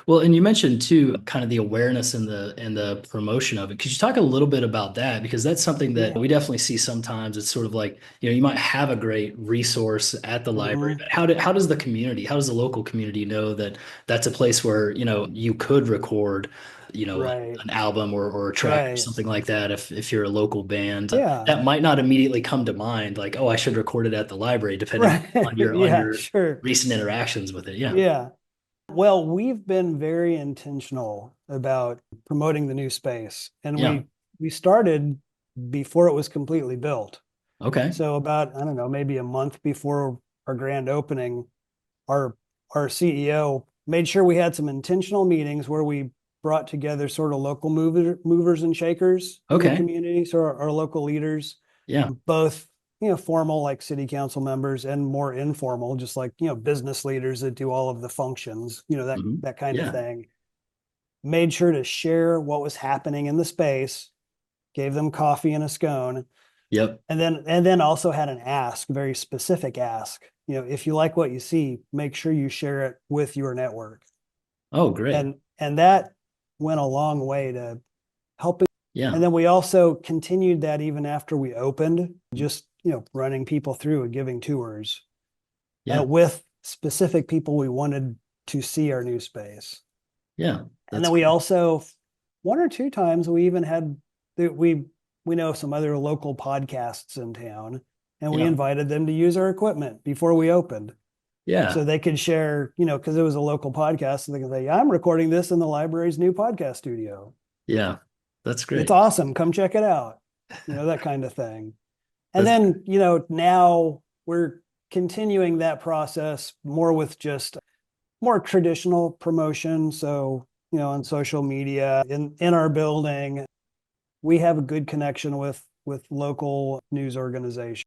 Well, and you mentioned too, kind of the awareness and the promotion of it. Could you talk a little bit about that? Because that's something that Yeah. we definitely see sometimes. It's sort of like, you might have a great resource at the library, Hmm. but how does the community, how does the local community know that that's a place where, you could record, Right. an album or a track or Right. something like that if you're a local band. Yeah. That might not immediately come to mind, like, oh, I should record it at the library, depending Right. on your on Yeah, your sure. recent interactions with it. Yeah. Yeah. Well, we've been very intentional about promoting the new space, and Yeah. we started before it was completely built. Okay. So about, I don't know, maybe a month before our grand opening, our our CEO made sure we had some intentional meetings where we brought together sort of local movers and shakers in the Okay. community, so our local leaders, Yeah. both formal like city council members and more informal, just like business leaders that do all of the functions, that Hmm. that kind of Yeah. thing. Made sure to share what was happening in the space, gave them coffee and a scone, Yep. and then also had an ask, very specific ask. If you like what you see, make sure you share it with your network. Oh, great. And that went a long way to helping. Yeah. And then we also continued that even after we opened, just running people through and giving tours Yeah. with specific people we wanted to see our new space. Yeah. And That's then we great. also, one or two times, we even had we know some other local podcasts in town, and we Yeah. invited them to use our equipment before we opened, Yeah. so they could share, because it was a local podcast, so they can say, "I'm recording this in the library's new podcast studio. Yeah. That's It's great. awesome. Come check it out." That kind of thing. And That's then, now we're continuing that process more with just more traditional promotion. So, on social media, in our building, we have a good connection with local news organizations.